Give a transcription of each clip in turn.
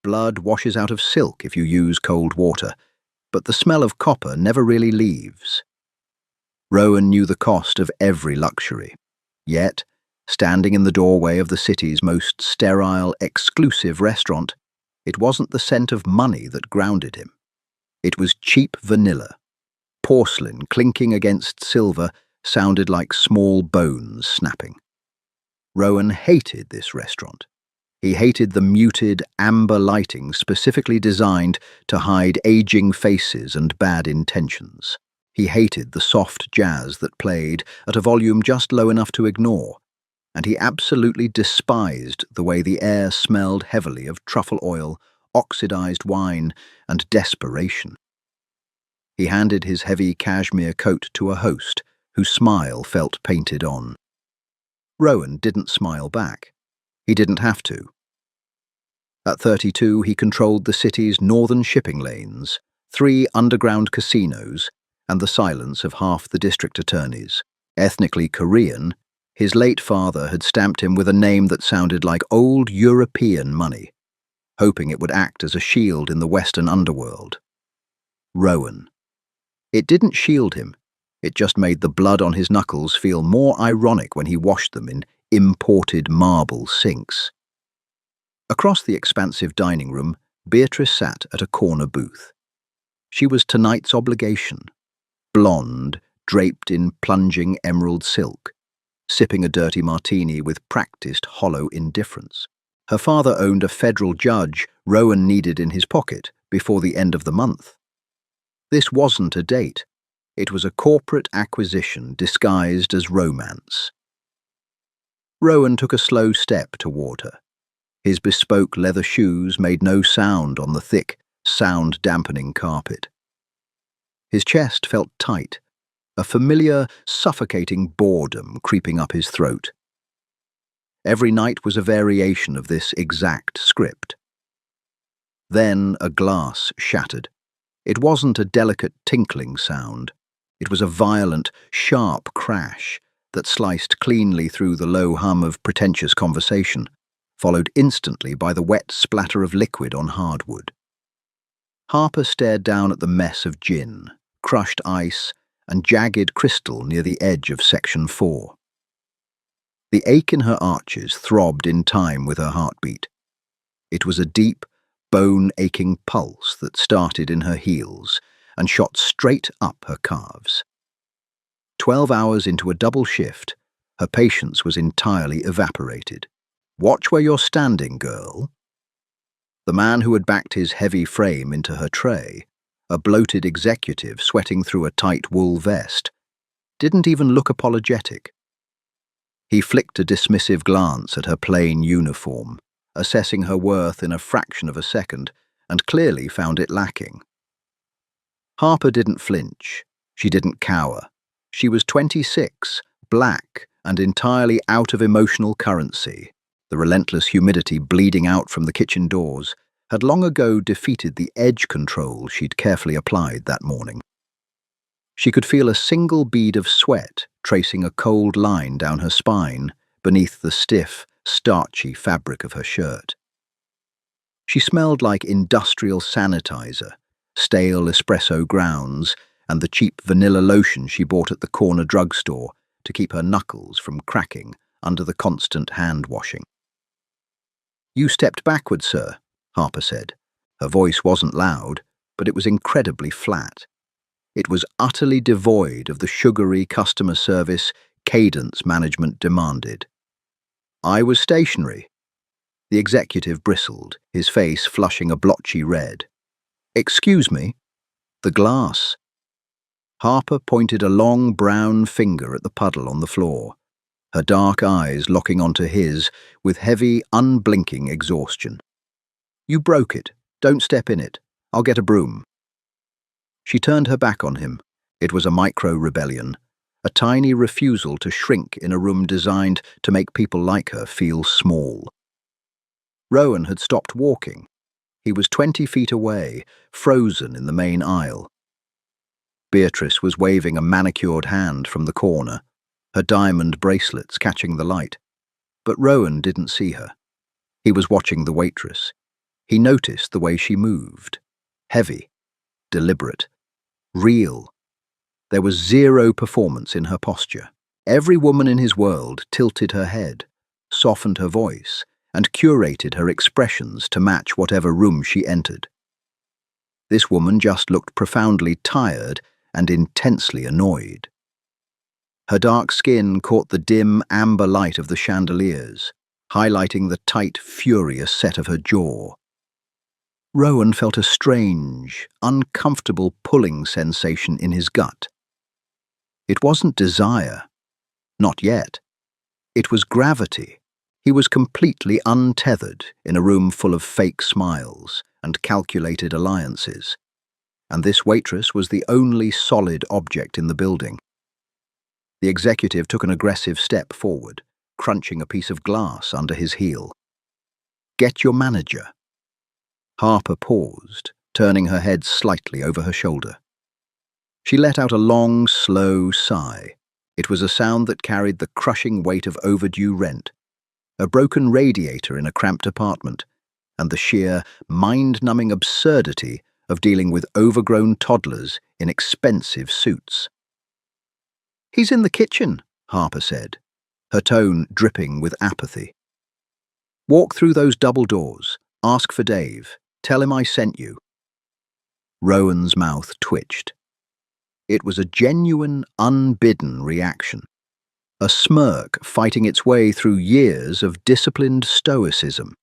Blood washes out of silk if you use cold water, but the smell of copper never really leaves. Rowan knew the cost of every luxury. Yet, standing in the doorway of the city's most sterile, exclusive restaurant, it wasn't the scent of money that grounded him. It was cheap vanilla. Porcelain clinking against silver sounded like small bones snapping. Rowan hated this restaurant. He hated the muted, amber lighting specifically designed to hide aging faces and bad intentions. He hated the soft jazz that played at a volume just low enough to ignore, and he absolutely despised the way the air smelled heavily of truffle oil, oxidized wine, and desperation. He handed his heavy cashmere coat to a host, whose smile felt painted on. Rowan didn't smile back. He didn't have to. At 32, he controlled the city's northern shipping lanes, 3 underground casinos, and the silence of half the district attorneys. Ethnically Korean, his late father had stamped him with a name that sounded like old European money, hoping it would act as a shield in the Western underworld. Rowan. It didn't shield him. It just made the blood on his knuckles feel more ironic when he washed them in imported marble sinks. Across the expansive dining room, Beatrice sat at a corner booth. She was tonight's obligation, blonde, draped in plunging emerald silk, sipping a dirty martini with practiced hollow indifference. Her father owned a federal judge Rowan needed in his pocket before the end of the month. This wasn't a date. It was a corporate acquisition disguised as romance. Rowan took a slow step toward her. His bespoke leather shoes made no sound on the thick, sound-dampening carpet. His chest felt tight, a familiar, suffocating boredom creeping up his throat. Every night was a variation of this exact script. Then a glass shattered. It wasn't a delicate tinkling sound. It was a violent, sharp crash that sliced cleanly through the low hum of pretentious conversation, followed instantly by the wet splatter of liquid on hardwood. Harper stared down at the mess of gin, crushed ice, and jagged crystal near the edge of Section 4. The ache in her arches throbbed in time with her heartbeat. It was a deep, bone-aching pulse that started in her heels and shot straight up her calves. 12 hours into a double shift, her patience was entirely evaporated. "Watch where you're standing, girl." The man who had backed his heavy frame into her tray, a bloated executive sweating through a tight wool vest, didn't even look apologetic. He flicked a dismissive glance at her plain uniform, assessing her worth in a fraction of a second, and clearly found it lacking. Harper didn't flinch. She didn't cower. She was 26, black, and entirely out of emotional currency. The relentless humidity bleeding out from the kitchen doors had long ago defeated the edge control she'd carefully applied that morning. She could feel a single bead of sweat tracing a cold line down her spine beneath the stiff, starchy fabric of her shirt. She smelled like industrial sanitizer, stale espresso grounds, and the cheap vanilla lotion she bought at the corner drugstore to keep her knuckles from cracking under the constant hand-washing. "You stepped backward, sir," Harper said. Her voice wasn't loud, but it was incredibly flat. It was utterly devoid of the sugary customer service cadence management demanded. "I was stationary." The executive bristled, his face flushing a blotchy red. "Excuse me?" "The glass." Harper pointed a long brown finger at the puddle on the floor, her dark eyes locking onto his with heavy, unblinking exhaustion. "You broke it. Don't step in it. I'll get a broom." She turned her back on him. It was a micro-rebellion, a tiny refusal to shrink in a room designed to make people like her feel small. Rowan had stopped walking. He was 20 feet away, frozen in the main aisle. Beatrice was waving a manicured hand from the corner, her diamond bracelets catching the light. But Rowan didn't see her. He was watching the waitress. He noticed the way she moved. Heavy, deliberate, real. There was zero performance in her posture. Every woman in his world tilted her head, softened her voice, and curated her expressions to match whatever room she entered. This woman just looked profoundly tired and intensely annoyed. Her dark skin caught the dim amber light of the chandeliers, highlighting the tight, furious set of her jaw. Rowan felt a strange, uncomfortable pulling sensation in his gut. It wasn't desire. Not yet. It was gravity. He was completely untethered in a room full of fake smiles and calculated alliances, and this waitress was the only solid object in the building. The executive took an aggressive step forward, crunching a piece of glass under his heel. "Get your manager." Harper paused, turning her head slightly over her shoulder. She let out a long, slow sigh. It was a sound that carried the crushing weight of overdue rent, a broken radiator in a cramped apartment, and the sheer, mind-numbing absurdity of dealing with overgrown toddlers in expensive suits. "He's in the kitchen," Harper said, her tone dripping with apathy. "Walk through those double doors. Ask for Dave. Tell him I sent you." Rowan's mouth twitched. It was a genuine, unbidden reaction. A smirk fighting its way through years of disciplined stoicism.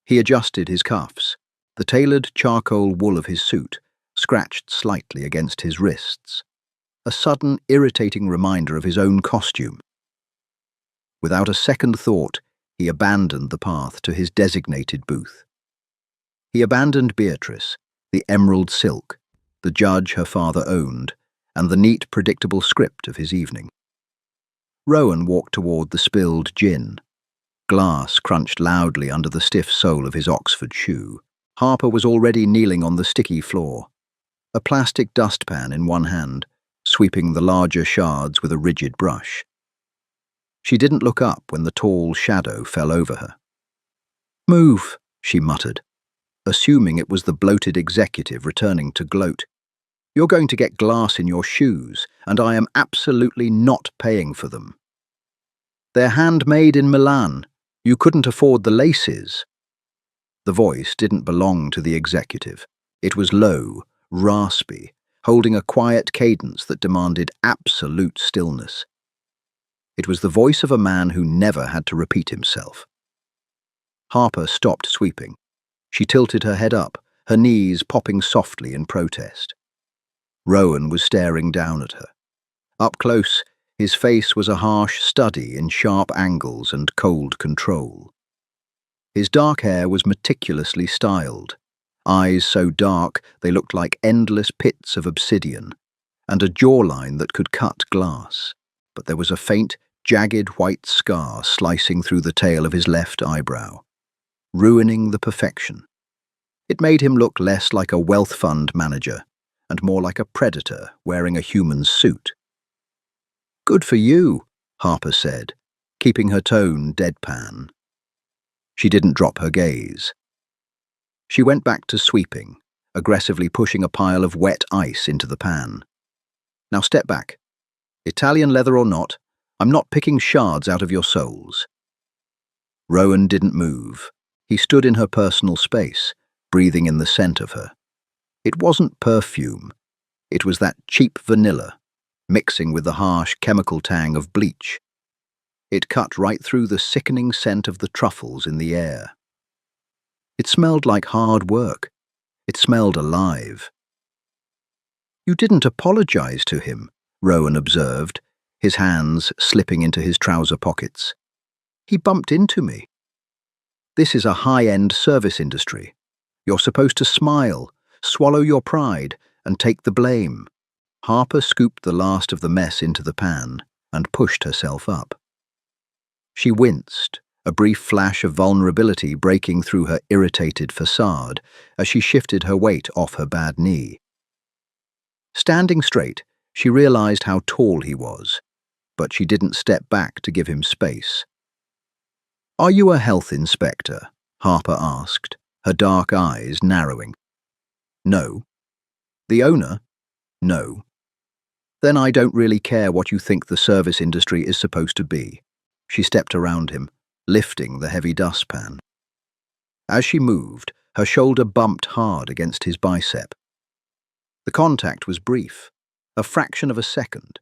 He adjusted his cuffs. The tailored charcoal wool of his suit scratched slightly against his wrists, a sudden irritating reminder of his own costume. Without a second thought, he abandoned the path to his designated booth. He abandoned Beatrice, the emerald silk, the judge her father owned, and the neat, predictable script of his evening. Rowan walked toward the spilled gin. Glass crunched loudly under the stiff sole of his Oxford shoe. Harper was already kneeling on the sticky floor, a plastic dustpan in one hand, sweeping the larger shards with a rigid brush. She didn't look up when the tall shadow fell over her. "Move," she muttered, assuming it was the bloated executive returning to gloat. "You're going to get glass in your shoes, and I am absolutely not paying for them. They're handmade in Milan. You couldn't afford the laces." The voice didn't belong to the executive. It was low, raspy, holding a quiet cadence that demanded absolute stillness. It was the voice of a man who never had to repeat himself. Harper stopped sweeping. She tilted her head up, her knees popping softly in protest. Rowan was staring down at her. Up close, his face was a harsh study in sharp angles and cold control. His dark hair was meticulously styled, eyes so dark they looked like endless pits of obsidian, and a jawline that could cut glass. But there was a faint, jagged white scar slicing through the tail of his left eyebrow, ruining the perfection. It made him look less like a wealth fund manager and more like a predator wearing a human suit. "Good for you," Harper said, keeping her tone deadpan. She didn't drop her gaze. She went back to sweeping, aggressively pushing a pile of wet ice into the pan. "Now step back. Italian leather or not, I'm not picking shards out of your soles." Rowan didn't move. He stood in her personal space, breathing in the scent of her. It wasn't perfume. It was that cheap vanilla, mixing with the harsh chemical tang of bleach. It cut right through the sickening scent of the truffles in the air. It smelled like hard work. It smelled alive. "You didn't apologize to him," Rowan observed, his hands slipping into his trouser pockets. "He bumped into me. This is a high-end service industry. You're supposed to smile, swallow your pride, and take the blame." Harper scooped the last of the mess into the pan and pushed herself up. She winced, a brief flash of vulnerability breaking through her irritated facade as she shifted her weight off her bad knee. Standing straight, she realized how tall he was, but she didn't step back to give him space. "Are you a health inspector?" Harper asked, her dark eyes narrowing. No. The owner? No. Then I don't really care what you think the service industry is supposed to be. She stepped around him, lifting the heavy dustpan. As she moved, her shoulder bumped hard against his bicep. The contact was brief, a fraction of a second,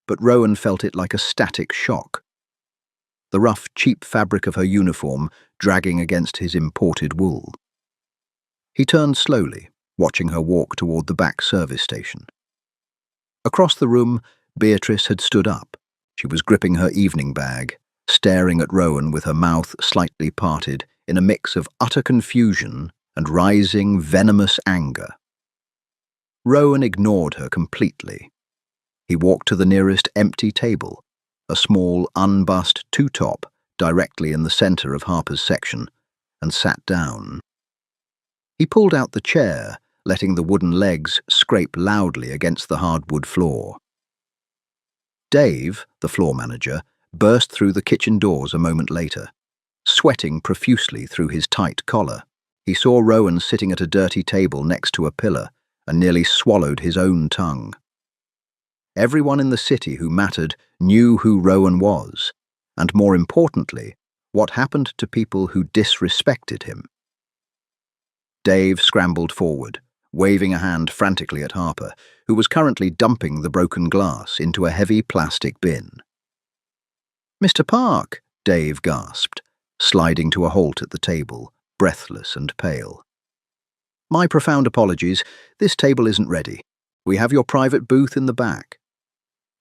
but Rowan felt it like a static shock. The rough, cheap fabric of her uniform dragging against his imported wool. He turned slowly, watching her walk toward the back service station. Across the room, Beatrice had stood up. She was gripping her evening bag, staring at Rowan with her mouth slightly parted in a mix of utter confusion and rising, venomous anger. Rowan ignored her completely. He walked to the nearest empty table, a small, unbussed two-top directly in the center of Harper's section, and sat down. He pulled out the chair, letting the wooden legs scrape loudly against the hardwood floor. Dave, the floor manager, burst through the kitchen doors a moment later, sweating profusely through his tight collar. He saw Rowan sitting at a dirty table next to a pillar and nearly swallowed his own tongue. Everyone in the city who mattered knew who Rowan was, and more importantly, what happened to people who disrespected him. Dave scrambled forward, waving a hand frantically at Harper, who was currently dumping the broken glass into a heavy plastic bin. "Mr. Park," Dave gasped, sliding to a halt at the table, breathless and pale. "My profound apologies, this table isn't ready. We have your private booth in the back."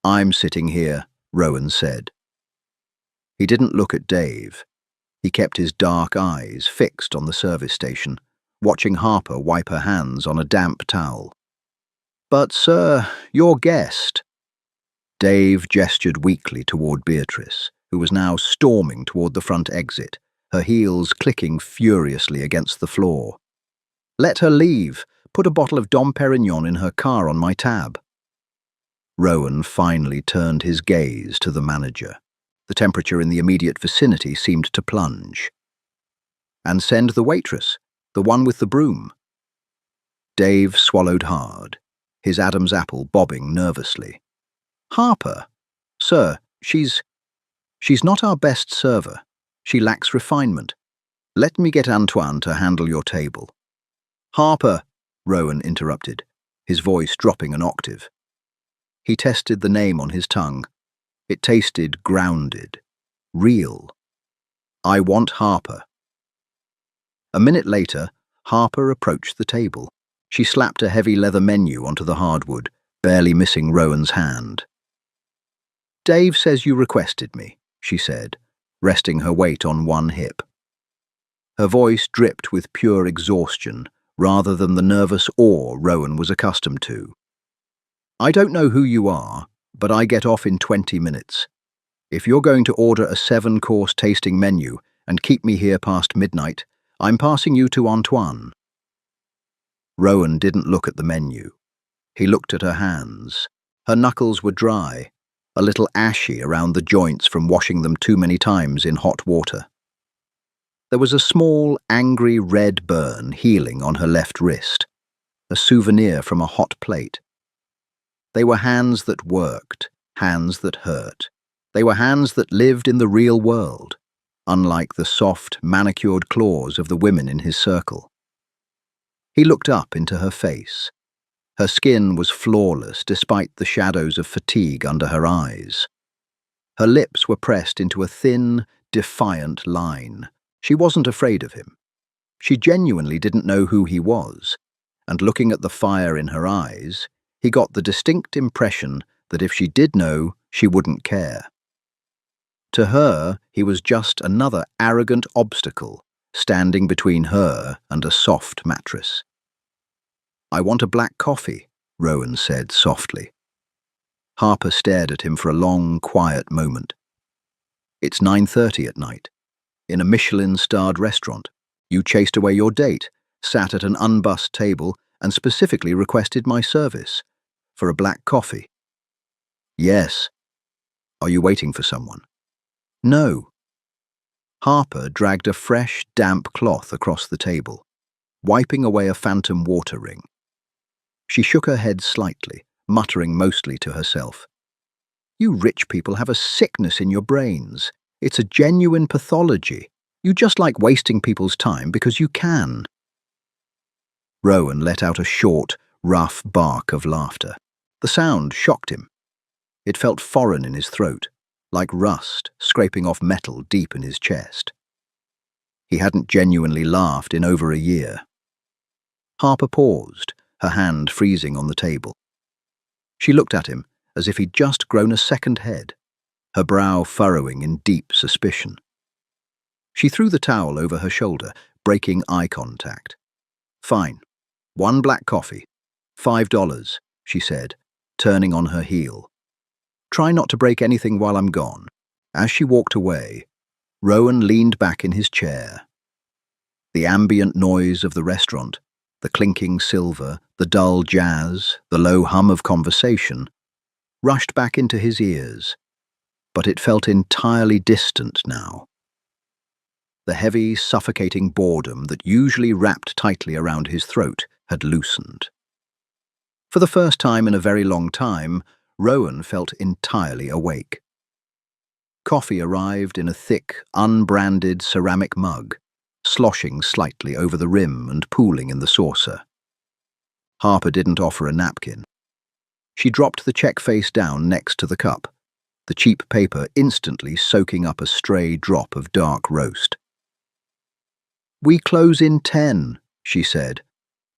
"I'm sitting here," Rowan said. He didn't look at Dave. He kept his dark eyes fixed on the service station, watching Harper wipe her hands on a damp towel. "But, sir, your guest." Dave gestured weakly toward Beatrice, who was now storming toward the front exit, her heels clicking furiously against the floor. "Let her leave. Put a bottle of Dom Perignon in her car on my tab." Rowan finally turned his gaze to the manager. The temperature in the immediate vicinity seemed to plunge. "And send the waitress, the one with the broom." Dave swallowed hard, his Adam's apple bobbing nervously. "Harper? Sir, she's not our best server. She lacks refinement. Let me get Antoine to handle your table." "Harper," Rowan interrupted, his voice dropping an octave. He tested the name on his tongue. It tasted grounded, real. "I want Harper." A minute later, Harper approached the table. She slapped a heavy leather menu onto the hardwood, barely missing Rowan's hand. "Dave says you requested me," she said, resting her weight on one hip. Her voice dripped with pure exhaustion rather than the nervous awe Rowan was accustomed to. "I don't know who you are, but I get off in 20 minutes. If you're going to order a 7-course tasting menu and keep me here past midnight, I'm passing you to Antoine." Rowan didn't look at the menu. He looked at her hands. Her knuckles were dry, a little ashy around the joints from washing them too many times in hot water. There was a small, angry red burn healing on her left wrist, a souvenir from a hot plate. They were hands that worked, hands that hurt. They were hands that lived in the real world, unlike the soft, manicured claws of the women in his circle. He looked up into her face. Her skin was flawless despite the shadows of fatigue under her eyes. Her lips were pressed into a thin, defiant line. She wasn't afraid of him. She genuinely didn't know who he was, and looking at the fire in her eyes, he got the distinct impression that if she did know, she wouldn't care. To her, he was just another arrogant obstacle, standing between her and a soft mattress. "I want a black coffee," Rowan said softly. Harper stared at him for a long, quiet moment. "It's 9:30 at night. In a Michelin-starred restaurant. You chased away your date, sat at an unbussed table, and specifically requested my service. For a black coffee." "Yes." "Are you waiting for someone?" "No." Harper dragged a fresh, damp cloth across the table. wiping away a phantom water ring. She shook her head slightly, muttering mostly to herself. You rich people have a sickness in your brains. It's a genuine pathology. You just like wasting people's time because you can. Rowan let out a short, rough bark of laughter. The sound shocked him. It felt foreign in his throat, like rust scraping off metal deep in his chest. He hadn't genuinely laughed in over a year. Harper paused, her hand freezing on the table. She looked at him as if he'd just grown a second head, her brow furrowing in deep suspicion. She threw the towel over her shoulder, breaking eye contact. Fine. 1 black coffee. $5, she said, turning on her heel. Try not to break anything while I'm gone. As she walked away, Rowan leaned back in his chair. The ambient noise of the restaurant, the clinking silver, the dull jazz, the low hum of conversation, rushed back into his ears, but it felt entirely distant now. The heavy, suffocating boredom that usually wrapped tightly around his throat had loosened. For the first time in a very long time, Rowan felt entirely awake. Coffee arrived in a thick, unbranded ceramic mug, sloshing slightly over the rim and pooling in the saucer. Harper didn't offer a napkin. She dropped the check face down next to the cup, the cheap paper instantly soaking up a stray drop of dark roast. "We close in 10, she said,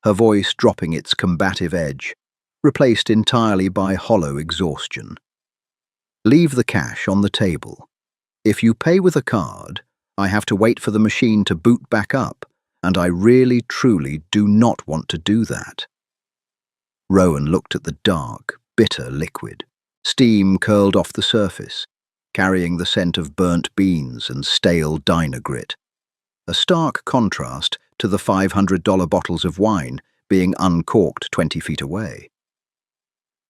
her voice dropping its combative edge, replaced entirely by hollow exhaustion. "Leave the cash on the table. If you pay with a card, I have to wait for the machine to boot back up, and I really, truly do not want to do that." Rowan looked at the dark, bitter liquid. Steam curled off the surface, carrying the scent of burnt beans and stale diner grit. A stark contrast to the $500 bottles of wine being uncorked 20 feet away.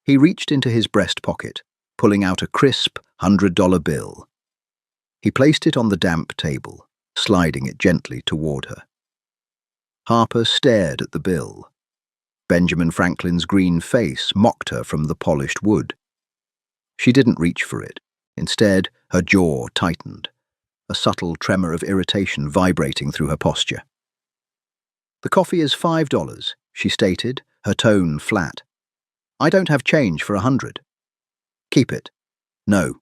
He reached into his breast pocket, pulling out a crisp $100 bill. He placed it on the damp table, sliding it gently toward her. Harper stared at the bill. Benjamin Franklin's green face mocked her from the polished wood. She didn't reach for it. Instead, her jaw tightened, a subtle tremor of irritation vibrating through her posture. "The coffee is $5, she stated, her tone flat. "I don't have change for 100. "Keep it." "No."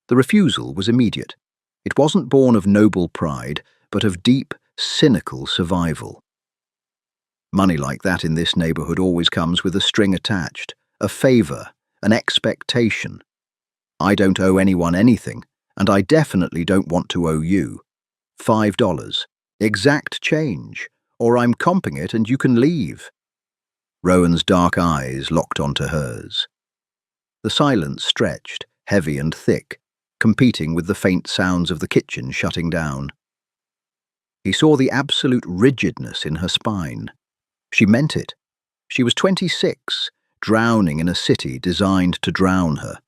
The refusal was immediate. It wasn't born of noble pride, but of deep, cynical survival. Money like that in this neighborhood always comes with a string attached, a favor, an expectation. I don't owe anyone anything, and I definitely don't want to owe you. $5. Exact change, or I'm comping it and you can leave. Rowan's dark eyes locked onto hers. The silence stretched, heavy and thick, competing with the faint sounds of the kitchen shutting down. He saw the absolute rigidness in her spine. She meant it. She was 26, drowning in a city designed to drown her,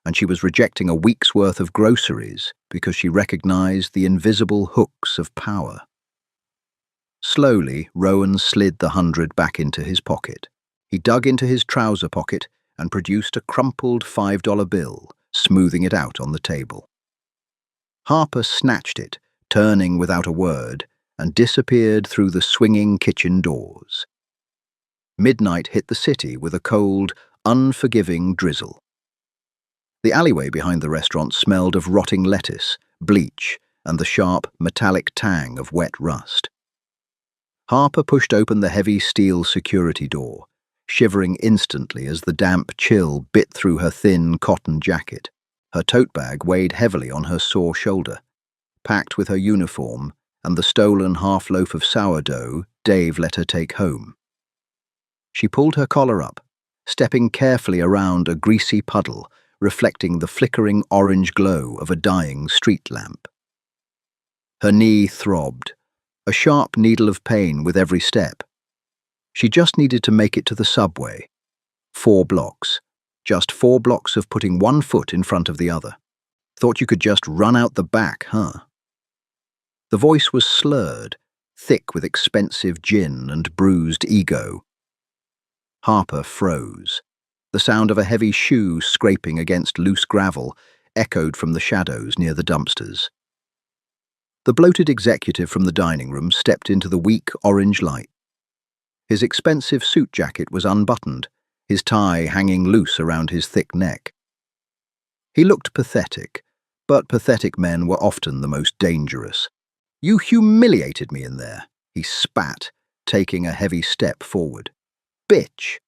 and she was rejecting a week's worth of groceries because she recognized the invisible hooks of power. Slowly, Rowan slid the 100 back into his pocket. He dug into his trouser pocket and produced a crumpled $5 bill, smoothing it out on the table. Harper snatched it, turning without a word, and disappeared through the swinging kitchen doors. Midnight hit the city with a cold, unforgiving drizzle. The alleyway behind the restaurant smelled of rotting lettuce, bleach, and the sharp, metallic tang of wet rust. Harper pushed open the heavy steel security door, shivering instantly as the damp chill bit through her thin cotton jacket. Her tote bag weighed heavily on her sore shoulder, packed with her uniform and the stolen half-loaf of sourdough Dave let her take home. She pulled her collar up, stepping carefully around a greasy puddle reflecting the flickering orange glow of a dying street lamp. Her knee throbbed, a sharp needle of pain with every step. She just needed to make it to the subway. 4 blocks. Just 4 blocks of putting one foot in front of the other. Thought you could just run out the back, huh? The voice was slurred, thick with expensive gin and bruised ego. Harper froze. The sound of a heavy shoe scraping against loose gravel echoed from the shadows near the dumpsters. The bloated executive from the dining room stepped into the weak orange light. His expensive suit jacket was unbuttoned, his tie hanging loose around his thick neck. He looked pathetic, but pathetic men were often the most dangerous. "You humiliated me in there," he spat, taking a heavy step forward. "Bitch!"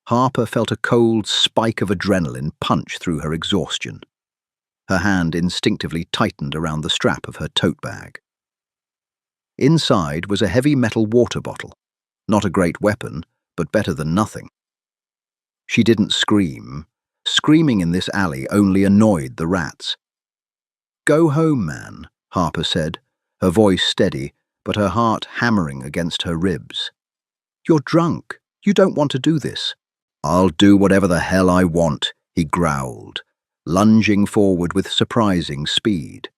Harper felt a cold spike of adrenaline punch through her exhaustion. Her hand instinctively tightened around the strap of her tote bag. Inside was a heavy metal water bottle. Not a great weapon, but better than nothing. She didn't scream. Screaming in this alley only annoyed the rats. "Go home, man," Harper said, her voice steady, but her heart hammering against her ribs. "You're drunk. You don't want to do this." "I'll do whatever the hell I want," he growled, lunging forward with surprising speed.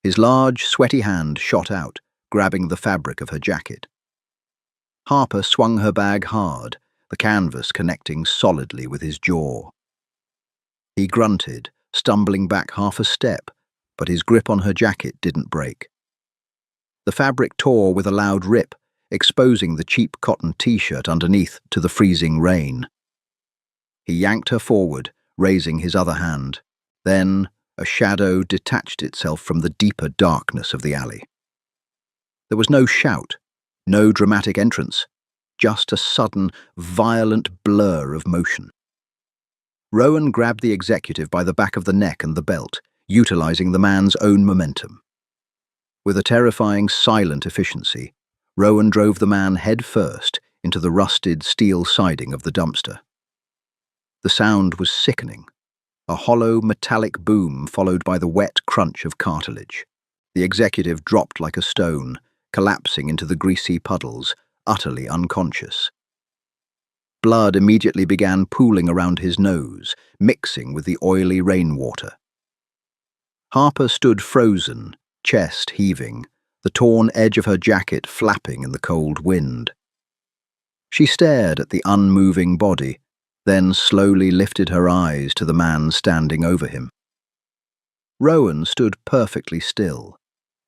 His large, sweaty hand shot out, grabbing the fabric of her jacket. Harper swung her bag hard, the canvas connecting solidly with his jaw. He grunted, stumbling back half a step, but his grip on her jacket didn't break. The fabric tore with a loud rip, exposing the cheap cotton t-shirt underneath to the freezing rain. He yanked her forward, raising his other hand. Then a shadow detached itself from the deeper darkness of the alley. There was no shout, no dramatic entrance, just a sudden, violent blur of motion. Rowan grabbed the executive by the back of the neck and the belt, utilizing the man's own momentum. With a terrifying, silent efficiency, Rowan drove the man head first into the rusted steel siding of the dumpster. The sound was sickening, a hollow metallic boom followed by the wet crunch of cartilage. The executive dropped like a stone, collapsing into the greasy puddles, utterly unconscious. Blood immediately began pooling around his nose, mixing with the oily rainwater. Harper stood frozen, chest heaving, the torn edge of her jacket flapping in the cold wind. She stared at the unmoving body, then slowly lifted her eyes to the man standing over him. Rowan stood perfectly still.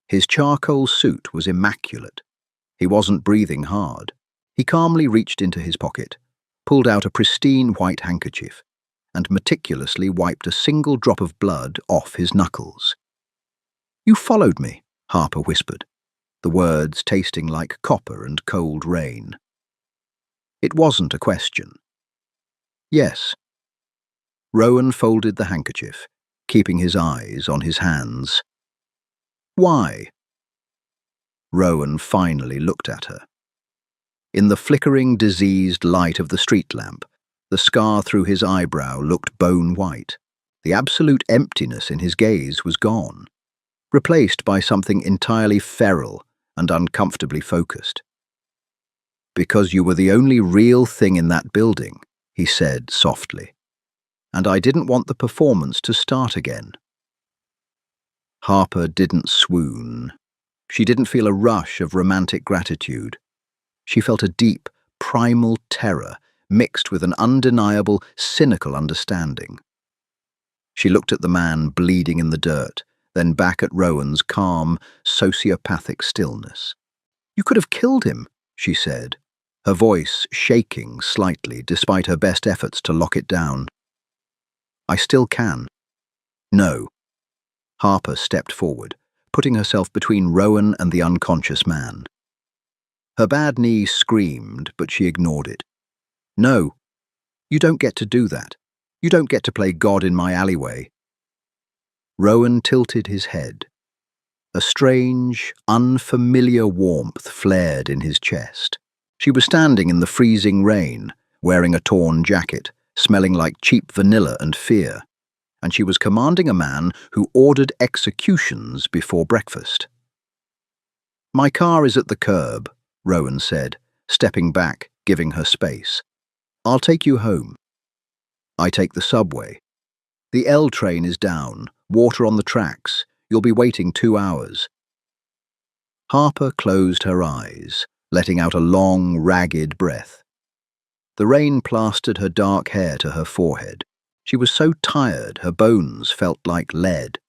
His charcoal suit was immaculate. He wasn't breathing hard. He calmly reached into his pocket, pulled out a pristine white handkerchief, and meticulously wiped a single drop of blood off his knuckles. "You followed me," Harper whispered, the words tasting like copper and cold rain. It wasn't a question. "Yes." Rowan folded the handkerchief, keeping his eyes on his hands. "Why?" Rowan finally looked at her. In the flickering, diseased light of the street lamp, the scar through his eyebrow looked bone white. The absolute emptiness in his gaze was gone, replaced by something entirely feral and uncomfortably focused. "Because you were the only real thing in that building," he said softly, "and I didn't want the performance to start again." Harper didn't swoon. She didn't feel a rush of romantic gratitude. She felt a deep, primal terror mixed with an undeniable, cynical understanding. She looked at the man bleeding in the dirt, then back at Rowan's calm, sociopathic stillness. "You could have killed him," she said, her voice shaking slightly despite her best efforts to lock it down. "I still can." "No." Harper stepped forward, putting herself between Rowan and the unconscious man. Her bad knee screamed, but she ignored it. "No, you don't get to do that. You don't get to play God in my alleyway." Rowan tilted his head. A strange, unfamiliar warmth flared in his chest. She was standing in the freezing rain, wearing a torn jacket, smelling like cheap vanilla and fear, and she was commanding a man who ordered executions before breakfast. "My car is at the curb," Rowan said, stepping back, giving her space. "I'll take you home." "I take the subway." "The L train is down, water on the tracks. You'll be waiting 2 hours." Harper closed her eyes, letting out a long, ragged breath. The rain plastered her dark hair to her forehead. She was so tired her bones felt like lead.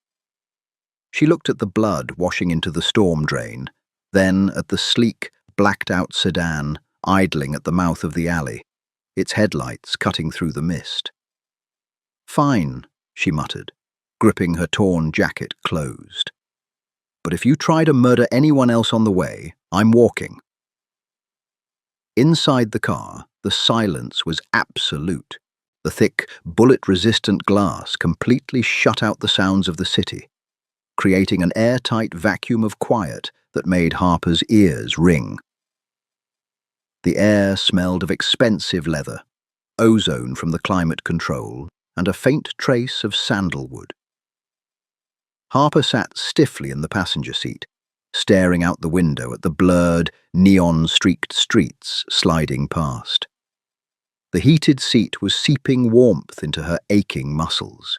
She looked at the blood washing into the storm drain, then at the sleek, blacked-out sedan idling at the mouth of the alley, its headlights cutting through the mist. "Fine," she muttered, gripping her torn jacket closed. "But if you try to murder anyone else on the way, I'm walking." Inside the car, the silence was absolute. The thick, bullet-resistant glass completely shut out the sounds of the city, creating an airtight vacuum of quiet that made Harper's ears ring. The air smelled of expensive leather, ozone from the climate control, and a faint trace of sandalwood. Harper sat stiffly in the passenger seat, staring out the window at the blurred, neon-streaked streets sliding past. The heated seat was seeping warmth into her aching muscles,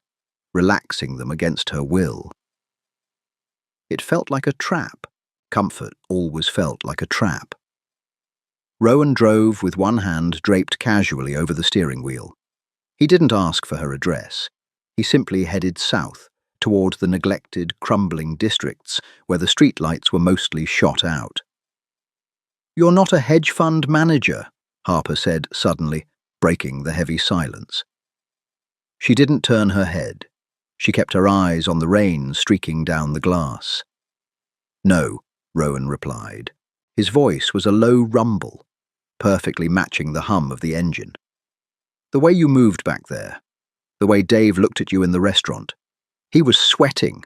relaxing them against her will. It felt like a trap. Comfort always felt like a trap. Rowan drove with one hand draped casually over the steering wheel. He didn't ask for her address. He simply headed south, toward the neglected, crumbling districts where the streetlights were mostly shot out. "You're not a hedge fund manager," Harper said suddenly, breaking the heavy silence. She didn't turn her head. She kept her eyes on the rain streaking down the glass. "No," Rowan replied. His voice was a low rumble, perfectly matching the hum of the engine. "The way you moved back there, the way Dave looked at you in the restaurant, he was sweating.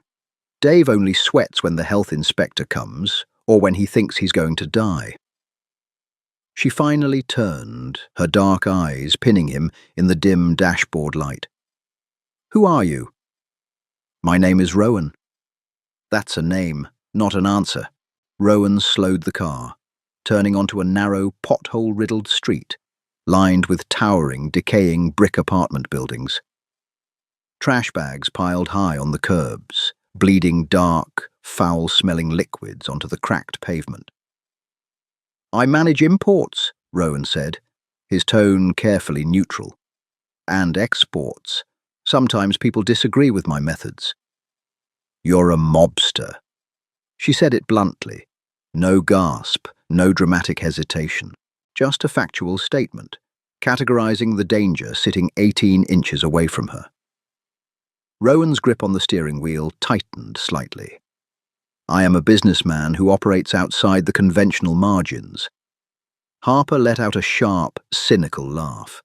Dave only sweats when the health inspector comes or when he thinks he's going to die." She finally turned, her dark eyes pinning him in the dim dashboard light. "Who are you?" "My name is Rowan." "That's a name, not an answer." Rowan slowed the car, turning onto a narrow, pothole-riddled street, lined with towering, decaying brick apartment buildings. Trash bags piled high on the curbs, bleeding dark, foul-smelling liquids onto the cracked pavement. "I manage imports," Rowan said, his tone carefully neutral. "And exports. Sometimes people disagree with my methods." "You're a mobster." She said it bluntly. No gasp, no dramatic hesitation. Just a factual statement, categorizing the danger sitting 18 inches away from her. Rowan's grip on the steering wheel tightened slightly. "I am a businessman who operates outside the conventional margins." Harper let out a sharp, cynical laugh.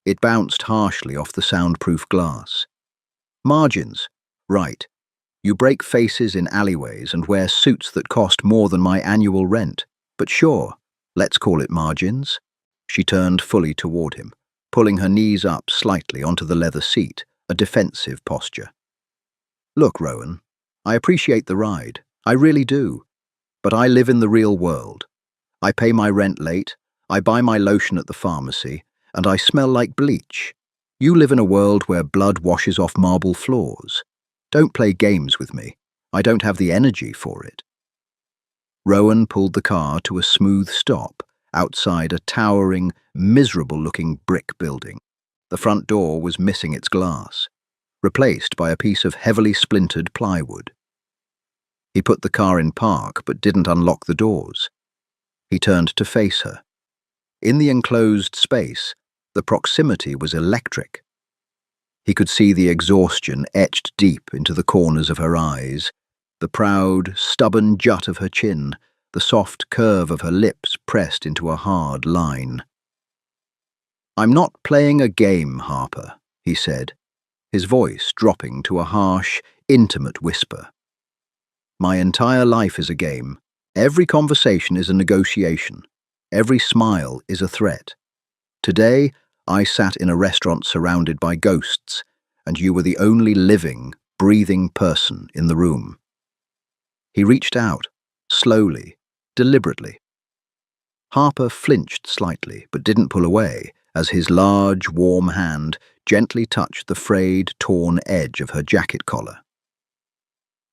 It bounced harshly off the soundproof glass. "Margins, right. You break faces in alleyways and wear suits that cost more than my annual rent. But sure, let's call it margins." She turned fully toward him, pulling her knees up slightly onto the leather seat, a defensive posture. "Look, Rowan, I appreciate the ride. I really do. But I live in the real world. I pay my rent late, I buy my lotion at the pharmacy, and I smell like bleach. You live in a world where blood washes off marble floors. Don't play games with me. I don't have the energy for it." Rowan pulled the car to a smooth stop outside a towering, miserable-looking brick building. The front door was missing its glass, replaced by a piece of heavily splintered plywood. He put the car in park but didn't unlock the doors. He turned to face her. In the enclosed space, the proximity was electric. He could see the exhaustion etched deep into the corners of her eyes, the proud, stubborn jut of her chin, the soft curve of her lips pressed into a hard line. "I'm not playing a game, Harper," he said, his voice dropping to a harsh, intimate whisper. "My entire life is a game. Every conversation is a negotiation. Every smile is a threat. Today, I sat in a restaurant surrounded by ghosts, and you were the only living, breathing person in the room." He reached out, slowly, deliberately. Harper flinched slightly, but didn't pull away, as his large, warm hand gently touched the frayed, torn edge of her jacket collar.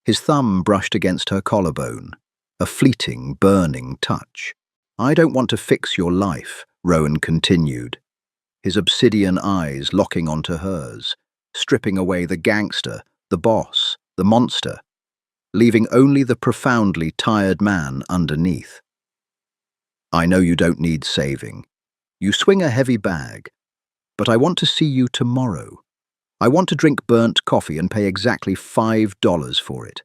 His thumb brushed against her collarbone, a fleeting, burning touch. "I don't want to fix your life," Rowan continued, his obsidian eyes locking onto hers, stripping away the gangster, the boss, the monster, leaving only the profoundly tired man underneath. "I know you don't need saving. You swing a heavy bag, but I want to see you tomorrow. I want to drink burnt coffee and pay exactly $5 for it.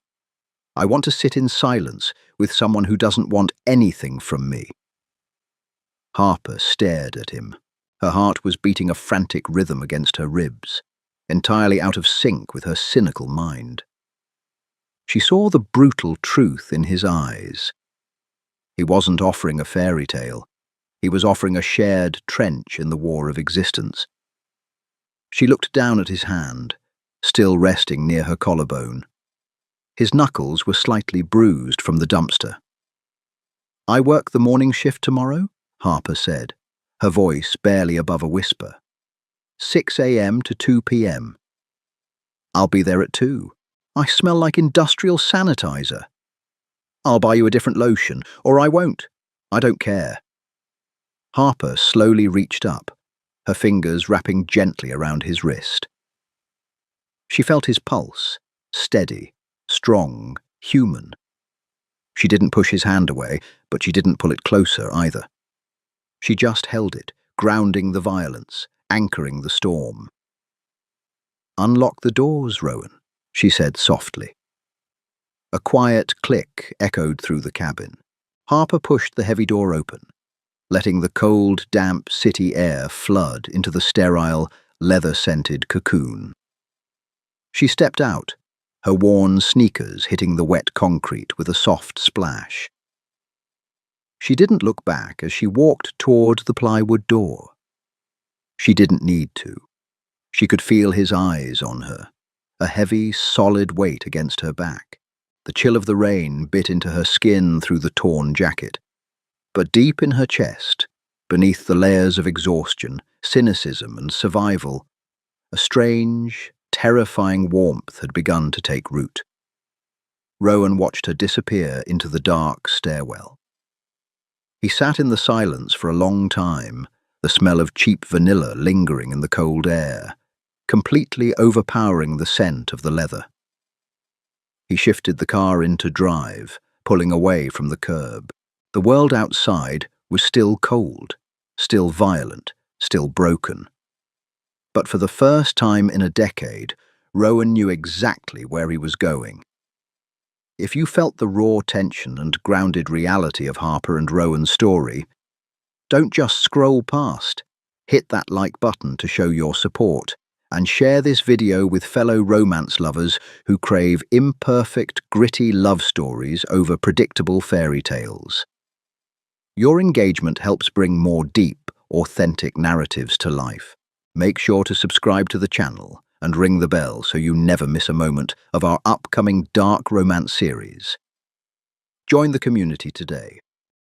I want to sit in silence with someone who doesn't want anything from me." Harper stared at him. Her heart was beating a frantic rhythm against her ribs, entirely out of sync with her cynical mind. She saw the brutal truth in his eyes. He wasn't offering a fairy tale. He was offering a shared trench in the war of existence. She looked down at his hand, still resting near her collarbone. His knuckles were slightly bruised from the dumpster. "I work the morning shift tomorrow," Harper said, her voice barely above a whisper. 6 a.m. to 2 p.m. "I'll be there at 2. I smell like industrial sanitizer." "I'll buy you a different lotion, or I won't. I don't care." Harper slowly reached up, her fingers wrapping gently around his wrist. She felt his pulse, steady, strong, human. She didn't push his hand away, but she didn't pull it closer either. She just held it, grounding the violence, anchoring the storm. "Unlock the doors, Rowan," she said softly. A quiet click echoed through the cabin. Harper pushed the heavy door open, letting the cold, damp city air flood into the sterile, leather-scented cocoon. She stepped out, her worn sneakers hitting the wet concrete with a soft splash. She didn't look back as she walked toward the plywood door. She didn't need to. She could feel his eyes on her, a heavy, solid weight against her back. The chill of the rain bit into her skin through the torn jacket. But deep in her chest, beneath the layers of exhaustion, cynicism, and survival, a strange, terrifying warmth had begun to take root. Rowan watched her disappear into the dark stairwell. He sat in the silence for a long time, the smell of cheap vanilla lingering in the cold air, completely overpowering the scent of the leather. He shifted the car into drive, pulling away from the curb. The world outside was still cold, still violent, still broken. But for the first time in a decade, Rowan knew exactly where he was going. If you felt the raw tension and grounded reality of Harper and Rowan's story, don't just scroll past. Hit that like button to show your support, and share this video with fellow romance lovers who crave imperfect, gritty love stories over predictable fairy tales. Your engagement helps bring more deep, authentic narratives to life. Make sure to subscribe to the channel and ring the bell so you never miss a moment of our upcoming dark romance series. Join the community today.